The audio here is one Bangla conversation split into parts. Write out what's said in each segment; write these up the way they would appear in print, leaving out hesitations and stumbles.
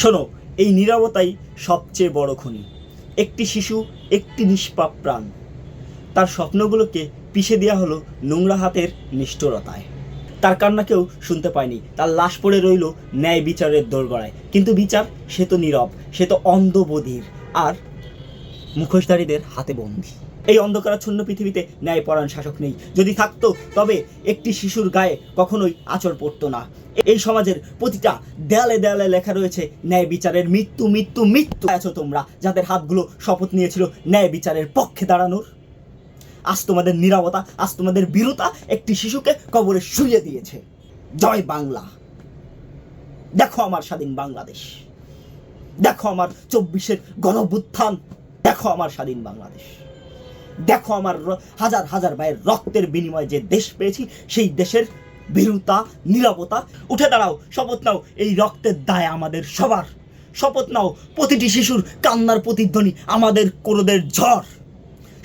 শোনো, এই নীরবতাই সবচেয়ে বড় খনি। একটি শিশু, একটি নিষ্পাপ প্রাণ, তার স্বপ্নগুলোকে পিষে দেওয়া হলো নোংরা হাতের নিষ্ঠুরতায়। তার কান্না কেউ শুনতে পায়নি, তার লাশ পড়ে রইল ন্যায় বিচারের দোরগোড়ায়। কিন্তু বিচার, সে তো নীরব, সে তো অন্ধ বধির আর মুখোশধারীদের হাতে বন্দী। এই অন্ধকারাচ্ছন্ন পৃথিবীতে ন্যায়পরায়ণ শাসক নেই। যদি থাকতো তবে একটি শিশুর গায়ে কখনোই আঁচড় পড়তো না। এই সমাজের প্রতিটা দেয়ালে দেয়ালে লেখা রয়েছে ন্যায় বিচারের। মৃত্যু মৃত্যু মৃত্যু আছো তোমরা, যাদের হাতগুলো শপথ নিয়েছিল ন্যায় বিচারের পক্ষে দাঁড়ানোর। আজ তোমাদের নীরবতা, আজ তোমাদের বীরতা একটি শিশুকে কবরে শুইয়ে দিয়েছে। জয় বাংলা। দেখো আমার স্বাধীন বাংলাদেশ, দেখো আমার 24-এর গণঅভ্যুত্থান, দেখো আমার স্বাধীন বাংলাদেশ, দেখো আমার হাজার হাজার ভাইয়ের রক্তের বিনিময়ে যে দেশ পেয়েছি, সেই দেশের বীরতা, নীরবতা। উঠে দাঁড়াও, শপথ নাও, এই রক্তের দায় আমাদের সবার। শপথ নাও, প্রতিটি শিশুর কান্নার প্রতিধ্বনি আমাদের ক্রোধের ঝড়।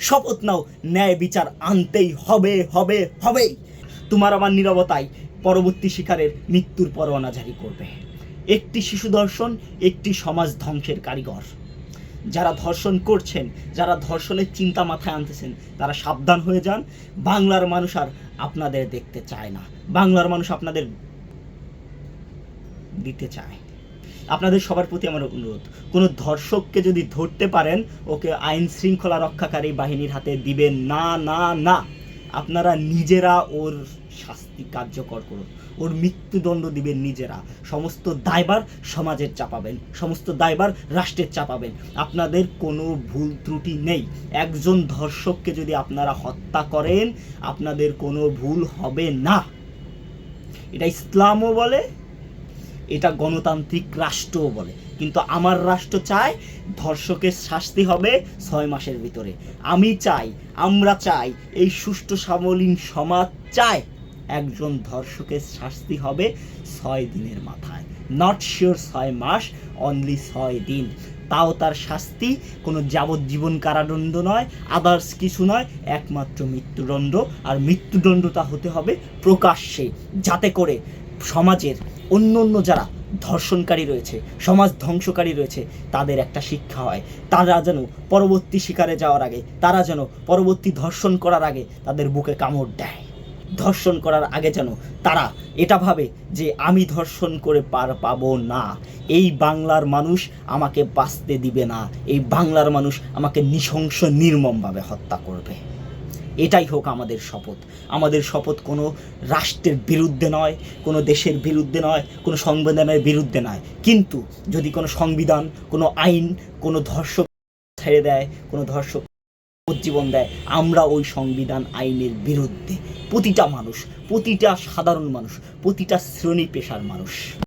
শপথ নাও, ন্যায় বিচার আনতেই হবে হবে হবেই। তোমার আমার নীরবতাই পরবর্তী শিকারের মৃত্যুর পরোয়ানা জারি করবে। একটি শিশু ধর্ষণ একটি সমাজ ধ্বংসের কারিগর। যারা ধর্ষণ করছেন, যারা ধর্ষণের চিন্তা মাথায় আনতেছেন, তারা সাবধান হয়ে যান। বাংলার মানুষ আর আপনাদের দেখতে চায় না, বাংলার মানুষ আপনাদের দিতে চায়। আপনাদের সবার প্রতি আমার অনুরোধ, কোনো ধর্ষককে যদি ধরতে পারেন, ওকে আইন শৃঙ্খলা রক্ষাকারী বাহিনীর হাতে দিবেন না না না। আপনারা নিজেরা ওর শাস্তি কার্যকর করুন, ওর মৃত্যুদণ্ড দিবেন নিজেরা। সমস্ত দায়ভার সমাজের চাপাবেন, সমস্ত দায়ভার রাষ্ট্রের চাপাবেন। আপনাদের কোনো ভুল ত্রুটি নেই। একজন ধর্ষককে যদি আপনারা হত্যা করেন, আপনাদের কোনো ভুল হবে না। এটা ইসলামও বলে, এটা গণতান্ত্রিক রাষ্ট্রও বলে। কিন্তু আমার রাষ্ট্র চায় ধর্ষকের শাস্তি হবে 6 মাসের ভিতরে। আমি চাই, আমরা চাই, এই সুষ্ঠু সামলীন সমাজ চায় একজন ধর্ষকের শাস্তি হবে 6 দিনের মাথায়। নট শিওর 6 মাস, অনলি 6 দিন। তাও তার শাস্তি কোনো যাবজ্জীবন কারাদণ্ড নয়, আদার্স কিছু নয়, একমাত্র মৃত্যুদণ্ড। আর মৃত্যুদণ্ডটা হতে হবে প্রকাশ্যে, যাতে করে সমাজের অন্য অন্য যারা ধর্ষণকারী রয়েছে, সমাজ ধ্বংসকারী রয়েছে, তাদের একটা শিক্ষা হয়। তারা যেন পরবর্তী শিকারে যাওয়ার আগে, তারা যেন পরবর্তী ধর্ষণ করার আগে তাদের বুকে কামড় দেয়। ধর্ষণ করার আগে যেন তারা এটা ভাবে যে আমি ধর্ষণ করে পার পাবো না, এই বাংলার মানুষ আমাকে বাঁচতে দিবে না, এই বাংলার মানুষ আমাকে নৃশংস নির্মমভাবে হত্যা করবে। এটাই হোক আমাদের শপথ। আমাদের শপথ কোনো রাষ্ট্রের বিরুদ্ধে নয়, কোনো দেশের বিরুদ্ধে নয়, কোনো সংবিধানের বিরুদ্ধে নয়। কিন্তু যদি কোনো সংবিধান, কোনো আইন, কোনো ধর্ষক ছেড়ে দেয়, কোনো ধর্ষক জীবন দেয়, আমরা ওই সংবিধান আইনের বিরুদ্ধে। প্রতিটা মানুষ, প্রতিটা সাধারণ মানুষ, প্রতিটা শ্রেণী পেশার মানুষ।